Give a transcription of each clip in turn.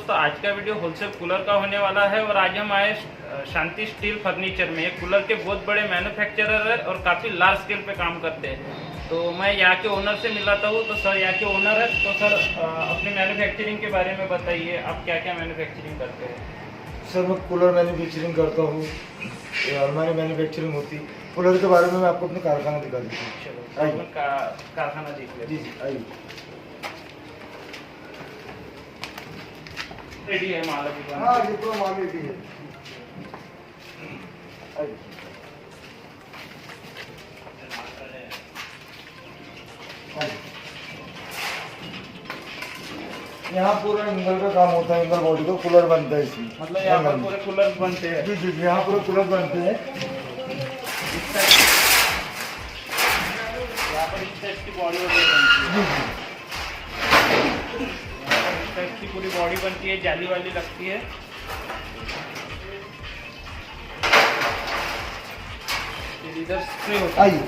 दोस्तों, आज का वीडियो होलसेल कूलर का होने वाला है और आज हम आए शांति स्टील फर्नीचर में। ये कूलर के बहुत बड़े मैन्युफैक्चरर है और काफ़ी लार्ज स्केल पे काम करते हैं। तो मैं यहाँ के ओनर से मिलाता हूँ। तो सर यहाँ के ओनर है, तो सर अपनी मैन्युफैक्चरिंग के बारे में बताइए, आप क्या क्या मैन्युफैक्चरिंग करते हैं? सर मैं कूलर मैन्युफैक्चरिंग करता हूँ, अलमारी मैन्युफैक्चरिंग होती है। कूलर के बारे में मैं आपको अपना कारखाना दिखा देता हूँ। चलो आइए कारखाना देख लेते हैं। जी आइए। रेडी है माल अभी? हाँ ये पूरा माल रेडी है। आइए। यहाँ पूरा एंगल का काम होता है, एंगल बॉडी का कूलर बनता है इसमें। मतलब यहाँ पर पूरे कूलर बनते हैं? जी जी, यहाँ पूरे कूलर बनते हैं। यहाँ पर इस टाइप की बॉडी वगैरह बनती है? जी जी, इस टाइप की पूरी बॉडी बनती है, जाली वाली लगती है। फिर इधर स्प्रे होता है। आइए।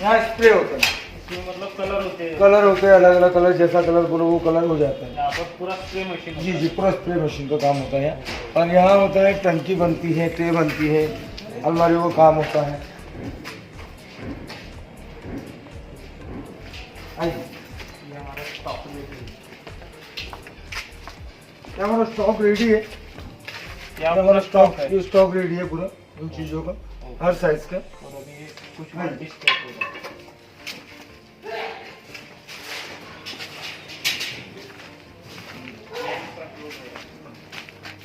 यहाँ स्प्रे होता है, इसमें मतलब कलर होते हैं? कलर होते हैं, अलग अलग कलर, जैसा कलर बोलो वो कलर हो जाता है। यहाँ पर पूरा स्प्रे मशीन जी जी, पूरा स्प्रे मशीन का काम होता है। और यहाँ होता है टंकी बनती है, ट्रे बनती है, अलमारियों का काम होता है। आइए। ये हमारा स्टॉक रेडी ये हमारा स्टॉक रेडी है। है। हमारा स्टॉक रेडी है पूरा, इन चीज़ों का, हर साइज का। और अभी ये कुछ मल्टी स्टॉक होगा।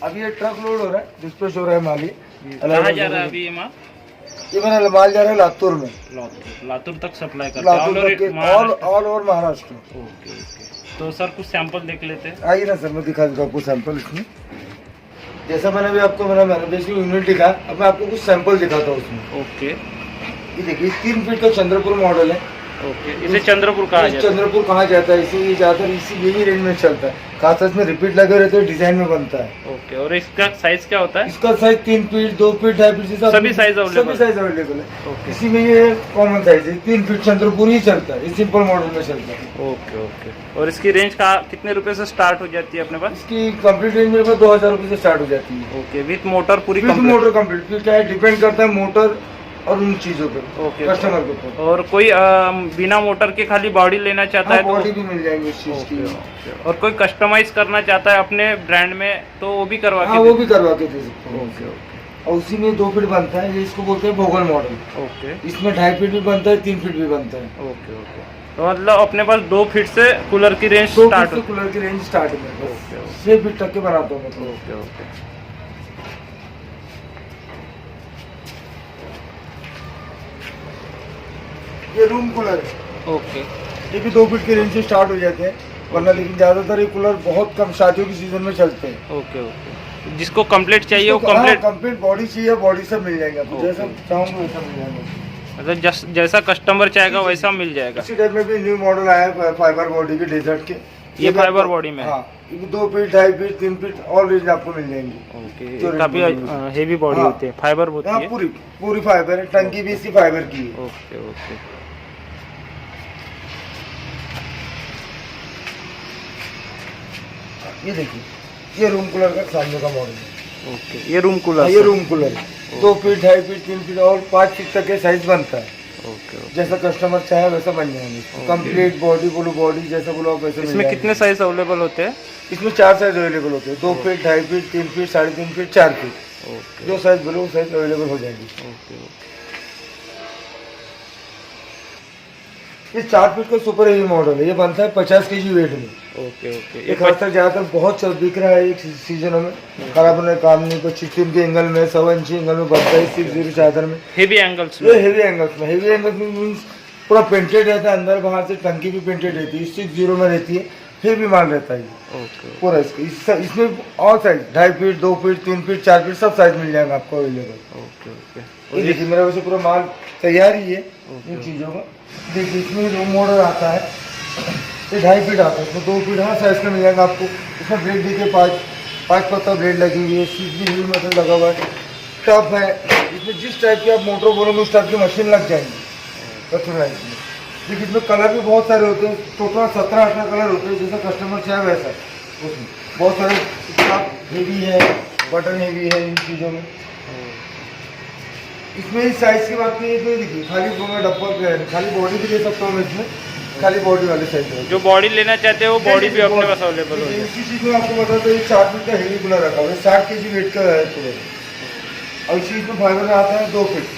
अभी ये ट्रक लोड हो रहा है, डिस्पैच हो रहा है माल। ये कहाँ जा रहा है अभी ये माल? ये मेरा माल जा रहा है लातूर में। लातूर तक सप्लाई करते लातूर तक हैं? All over Maharashtra. Okay okay. तो सर कुछ सैंपल देख लेते हैं। आइए ना सर, मैं दिखा देता हूँ आपको सैंपल इसमें। जैसा मैंने भी आपको मेरा मैन्युफैक्चरिंग यूनिट दिखा, अब मैं आपको कुछ सैंपल दिखाता हूँ उसमें। ओके। ये देखिए 3 फीट का चंद्रपुर मॉडल है। ओके, इसे चंद्रपुर कहा जाता है? चंद्रपुर कहा जाता है इसे। ये ज़्यादातर इसी यही रेंज में चलता है, खास में रिपीट लगे रहते हैं, डिजाइन में बनता है। ओके। और इसका साइज क्या होता है? इसका साइज 3 फीट, 2 फीट, 2.5 फीट, सभी साइज अवेलेबल है। ओके। इसी में ये कॉमन साइज है, 3 फीट चंद्रपुर ही चलता है, इस सिंपल मॉडल में चलता है। Okay okay. और इसकी रेंज का कितने रुपए से स्टार्ट हो जाती है अपने पास? इसकी कंप्लीट रेंज मेरे पास 2000 रुपये से स्टार्ट हो जाती है। ओके, विथ मोटर पूरी? With motor complete. फिर क्या है, डिपेंड करता है मोटर और उन चीज़ों पे, ओके, कस्टमर के ऊपर। और कोई बिना मोटर के खाली बॉडी लेना चाहता है बॉडी तो? भी मिल जाएंगी इस चीज़ की। और कोई कस्टमाइज करना चाहता है अपने ब्रांड में तो वो भी करवा के? वो भी करवा के दे सकते हैं। ओके ओके और उसी में 2 फीट बनता है, ये इसको बोलते हैं भोगल मॉडल। ओके। इसमें 2.5 फीट भी बनता है, 3 फीट भी बनता है। Okay okay. तो मतलब अपने पास 2 फीट से कूलर की रेंज 2 स्टार्ट फीट से कूलर की रेंज स्टार्ट है। ओके ओके 6 फीट तक के बनाता हूँ मतलब। Okay okay. ये रूम कूलर है, ओके ये भी 2 फीट की रेंज से स्टार्ट हो जाते हैं, वरना लेकिन ज़्यादातर ये कूलर बहुत कम शादियों की सीजन में चलते हैं। Okay okay. जिसको कंप्लीट चाहिए वो कंप्लीट? कंप्लीट बॉडी चाहिए, बॉडी सब मिल जाएगा आपको, ओके। जैसा चाहोगे वैसा मिल जाएगा। मतलब जैसा कस्टमर चाहेगा वैसा मिल जाएगा? इसी टाइप में भी न्यू मॉडल आया है फाइबर बॉडी के, डेजर्ट के। ये फाइबर बॉडी में? हाँ, 2 feet, 2.5 feet, 3 feet all range आपको मिल जाएंगी। ओके। काफी हेवी बॉडी हाँ। होती है, फाइबर होती हाँ, है? पूरी फाइबर है, टंकी भी इसी फाइबर की है। Okay okay. ये देखिए, ये रूम कूलर का सामने का मॉडल है। ओके, ये रूम कूलर? ये रूम कूलर है, 2 फीट, 2.5 फीट, 3 फीट और 5 फीट तक के साइज बनता है। Okay okay. जैसा कस्टमर चाहे वैसा बन जाएंगे। कंप्लीट बॉडी बोलो, बॉडी जैसा बोलो आप वैसे मिल इसमें जाएंगे। कितने साइज अवेलेबल होते हैं? इसमें 4 साइज अवेलेबल होते हैं, 2 feet, 2.5 feet, 3 feet, 3.5 feet, 4 feet. Okay जो साइज बोलो वो साइज अवेलेबल हो जाएगी। Okay okay. ये 4 फीट का सुपर हेवी मॉडल है, ये बनता है 50 kg वेट में। Okay okay. ये खासकर ज्यादातर बहुत बिक रहा है एक सीजनों में, खराब होने का काम नहीं। 25 के एंगल में, 1.25 इंच एंगल में बनता है, 6 चादर में। हेवी एंगल्स ये हेवी एंगल्स में, हेवी एंगल्स में मीन्स पूरा पेंटेड रहता है, अंदर बाहर से टंकी भी पेंटेड रहती है, 6 में रहती है, हेवी माल रहता है ये ओके पूरा। इसमें और size 2.5 feet, 2 feet, 3 feet, 4 feet सब साइज मिल जाएगा आपको अवेलेबल। Okay okay. ये देखिए मेरा वैसे पूरा माल तैयार ही है इन चीज़ों का। देखिए इसमें रूम मॉडल आता है, ये 2.5 फीट आता है, इसमें 2 फीट हर साइज का मिल जाएगा आपको। इसमें ब्लेड देखिए 5 पत्ता ब्लेड लगी हुई है, स्विच भी हेवी मशीन लगा हुआ है, टफ है। इसमें जिस टाइप की आप मोटर बोलोगे उस टाइप की मशीन लग जाएंगी कस्टमाइज में। देखिए इसमें कलर भी बहुत सारे होते हैं, टोटल 17-18 कलर होते हैं, जैसा कस्टमर चाहे वैसा। उसमें बहुत सारे हेवी है, बटन हेवी है इन चीज़ों में। इसमें इस साइज़ की बात नहीं है तो देखिए खाली डब्बा पे है, खाली बॉडी भी ले सकता हूँ मैं इसमें, खाली बॉडी वाले साइज है। जो बॉडी लेना चाहते हैं वो बॉडी भी अपने पास अवेलेबल हो इसी चीज़ में आपको बता दो, ये 4 फीट का हेवी कूलर रखा हुआ है, 60 kg वेट का है कूलर। और इसी इसमें फाइबर में आता है 2 फीट।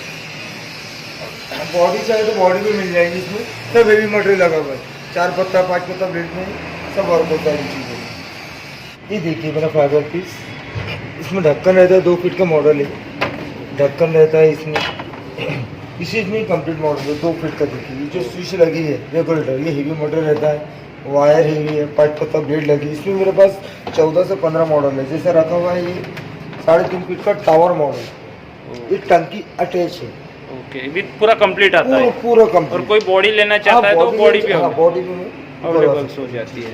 बॉडी चाहे तो बॉडी भी मिल जाएगी, इसमें सब हेवी मटेरियल लगा हुआ है, 4 पत्ता 5 पत्ता ब्लेड में सब वर्क होता है इन चीज़ों। ये देखिए मेरा फाइबर पीस, इसमें ढक्कन रहता है, 2 फीट का मॉडल है, ढक्कन रहता है इसमें। इसी में कंप्लीट मॉडल है, 2 फीट का। देखिए ये जो स्विच लगी है रेगुलेटर, ये हेवी मॉडल रहता है, वायर हेवी है, 5 पत्ता ब्लेड लगी। इसमें मेरे पास 14 से 15 मॉडल है। जैसा रखा हुआ है ये 3.5 फीट का टावर मॉडल, ये टंकी अटैच है। ओके, विद पूरा कंप्लीट आता है, पूरा कंप्लीट। और कोई बॉडी लेना चाहता है तो बॉडी भी बॉडी भी अवेलेबल हो जाती है।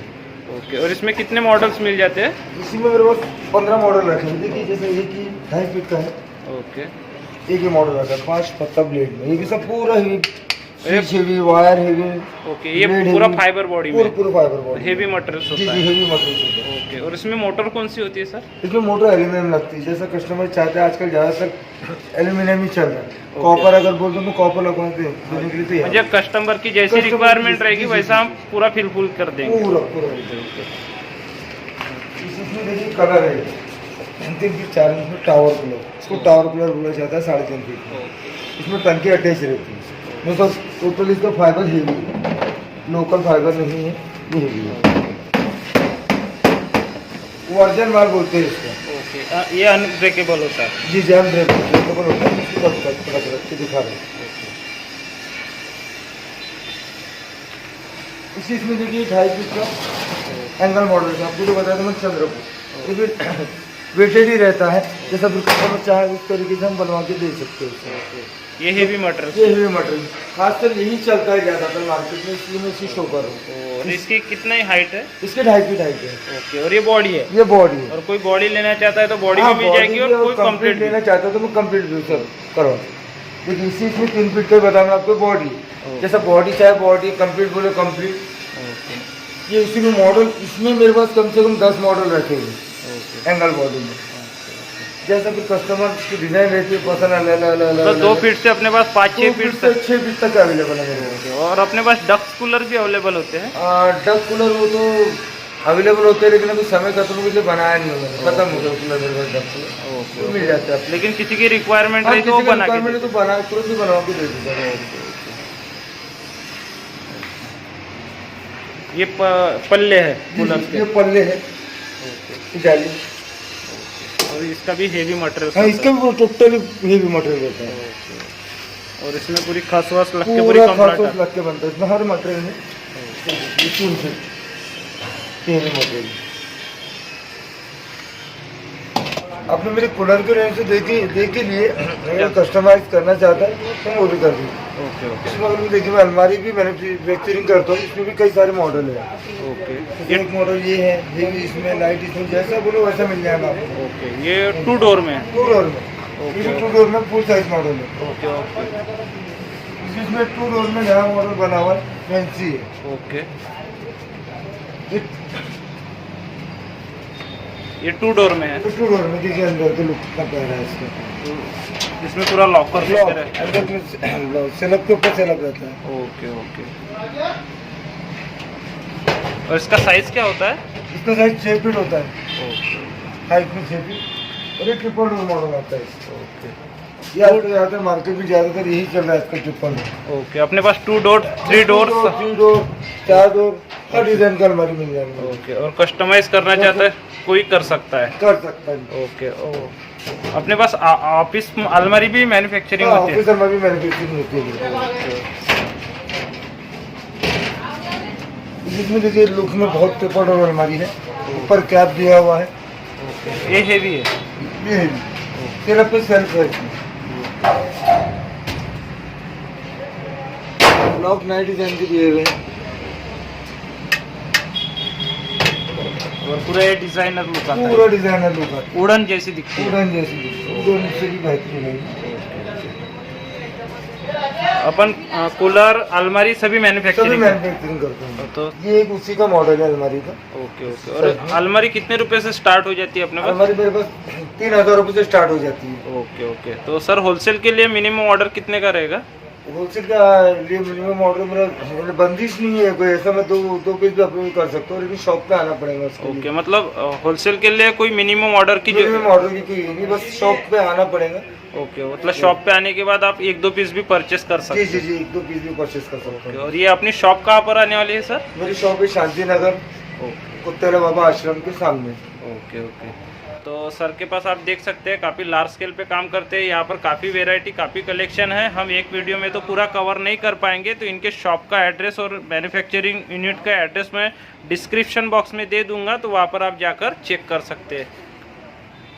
ओके, और इसमें कितने मॉडल्स मिल जाते हैं? इसी में मेरे पास 15 मॉडल रखे हैं। देखिए जैसे ये कि 2.5 फीट का है, ओके, एक ही मॉडल रखा है 5 पत्ता ब्लेड में, ये भी सब पूरा heavy, switch heavy, wire heavy. Okay, ये पूरा फाइबर बॉडी में, पूरा फाइबर बॉडी, हेवी मटेरियल होता है। Heavy material. ओके, और इसमें मोटर कौन सी होती है सर? इसमें मोटर एल्यूमिनियम लगती है, जैसा कस्टमर चाहते हैं। आजकल ज़्यादातर एल्यूमिनियम ही चल रहा है। कॉपर अगर बोल दो तो कॉपर लगवाते हैं, देने के लिए तैयार। मतलब कस्टमर की जैसी रिक्वायरमेंट रहेगी वैसा हम पूरा फिलफुल कर देंगे। पूरा इसमें देखिए कलर है 3 फीट 4 इंच में टावर कूलर, इसको टावर कूलर बोला जाता है, 3.5 फीट। इसमें टंकी अटैच रहती है। मेरे पास टोटल इसका फाइबर हेवी है, लोकल फाइबर नहीं है, ये हेवी है, वर्जन माल बोलते हैं इसको। ओके, ये अनब्रेकेबल होता है। जी जैम ब्रेकेबल होता है, इसको रख के दिखा रहे हैं। इसी इसमें देखिए 2.5 फीट का एंगल मॉडल है, आपको तो बताया था मैं चंद्रपुर। ये भी वेटेड ही रहता है, जैसा कस्टमर चाहे उस तरीके से हम बनवा के दे सकते हैं। ये हेवी मटेरियल, ये हेवी मटेरियल खासकर यही चलता है ज़्यादातर मार्केट में, इसलिए मैं इसी शो कर रहा हूँ। और इसकी कितनी हाइट है? इसके 2.5 फीट हाइट है। ओके, और ये बॉडी है? ये बॉडी है। और कोई बॉडी लेना चाहता है तो बॉडी भी मिल जाएगी, और कोई कंप्लीट लेना चाहता है तो मैं कंप्लीट भी सर करवा। देखिए इसी इसमें 3 फीट का बताऊँ आपको, बॉडी जैसा बॉडी चाहे बॉडी, कंप्लीट बोले कंप्लीट। ये इसी में मॉडल, इसमें मेरे पास कम से कम 10 मॉडल रखे हुए एंगल बॉडी में, जैसा कि कस्टमर की डिजाइन रहती है पसंद है। तो 2 फीट से अपने पास 5-6 फीट तक, 6 फीट तक अवेलेबल है मेरे पास। और अपने पास डक्स कूलर भी अवेलेबल होते हैं? डक कूलर वो तो अवेलेबल होते हैं, लेकिन अभी समय खत्म हो गया, बनाया नहीं मैंने, खत्म हो गया कूलर मेरे पास। डक कूलर मिल जाता है, लेकिन किसी की रिक्वायरमेंट रही तो बना के तो बना तुरंत ही बनवा के दे देता। ये पल्ले है कूलर के? ये पल्ले है जाली, और इसका भी हेवी मटेरियल? हाँ, इसका भी टोटली हेवी मटेरियल रहता है। और इसमें पूरी खासवास लग के, पूरी पूरा कंप्लीट खासवास लग के बनता है, इसमें हर मटेरियल है। हेवी मटेरियल आपने मेरे कूलर के रेंज से देख के लिए अगर कस्टमाइज करना चाहता है तो वो भी कर दीजिए। ओके, ओके, इसमें अगर देखिए मैं अलमारी भी मैन्युफैक्चरिंग करता हूँ, इसमें भी कई सारे मॉडल है। ओके, एक मॉडल ये है, ये इसमें लाइट, इसमें जैसा बोलो वैसा मिल जाएगा आपको। ओके, ये 2 डोर में है? 2 डोर में, ये 2 डोर में फुल साइज मॉडल है। ओके, ओके, इसमें 2 डोर में नया मॉडल बना हुआ है, फैंसी है। ओके, ये 2 डोर में है? 2 डोर में देखिए अंदर के लुक कितना प्यारा है इसका। इसमें पूरा लॉकर अंदर में सेलअप के ऊपर सेलअप रहता है। ओके, ओके, और इसका साइज क्या होता है? इसका साइज 6 फीट होता है, ओके, हाइट में 6 फीट, और ये ट्रिपल डोर मॉडल आता है। ओके, ये आपको ज़्यादातर मार्केट में ज़्यादातर यही चल रहा है इसका ट्रिपल डोर। ओके, अपने पास 2 डोर, 3 डोर, 3 डोर, 4 डोर, हर डिजाइन का अलमारी मिल जाएगा। ओके, और कस्टमाइज करना चाहता है कोई कर सकता है? कर सकता है। ओके, अपने पास ऑफिस अलमारी भी मैन्युफैक्चरिंग होती है? ऑफिस अलमारी मैन्युफैक्चरिंग होती है। इसमें देखिए लुक में बहुत ट्रिपल डोर अलमारी है, ऊपर कैप दिया हुआ है। ये हेवी है? ये है सिर्फ पे सेल्फ है, लॉक नाइट डिजाइन के दिए हुए हैं, और पूरा ये डिजाइनर लुक आता है? पूरा डिजाइनर लुक है, उड़न जैसी दिखती है? उड़न जैसी, उड़न से भी बेहतरीन है। अपन कूलर अलमारी सभी सभी मैन्युफैक्चरिंग मैन्युफैक्चरिंग करते हैं। तो ये एक उसी का मॉडल है अलमारी का। Okay okay. और अलमारी कितने रुपए से स्टार्ट हो जाती है अपने पास? अलमारी मेरे पास 3000 रुपये से स्टार्ट हो जाती है। Okay okay. तो सर होलसेल के लिए मिनिमम ऑर्डर कितने का रहेगा? होलसेल का लिए मिनिमम ऑर्डर मेरा बंदिश नहीं है कोई ऐसा, मैं दो पीस भी अप्रूव कर सकता हूँ, लेकिन शॉप पे आना पड़ेगा उसके ओके, मतलब होलसेल के लिए कोई मिनिमम ऑर्डर की जो मिनिमम ऑर्डर की कोई नहीं, बस शॉप पे आना पड़ेगा। ओके, मतलब शॉप पे आने के बाद आप एक दो पीस भी परचेस कर जी सकते जी जी, एक दो पीस भी परचेस कर सकते हैं। हैं। और ये अपनी शॉप कहाँ पर आने वाली है सर? मेरी शॉप है शांति नगर कुत्तेरा बाबा आश्रम के सामने। Okay okay. तो सर के पास आप देख सकते हैं काफ़ी लार्ज स्केल पे काम करते हैं। यहाँ पर काफ़ी वेराइटी, काफ़ी कलेक्शन है। हम एक वीडियो में तो पूरा कवर नहीं कर पाएंगे, तो इनके शॉप का एड्रेस और मैन्युफैक्चरिंग यूनिट का एड्रेस मैं डिस्क्रिप्शन बॉक्स में दे दूंगा, तो वहाँ पर आप जाकर चेक कर सकते हैं।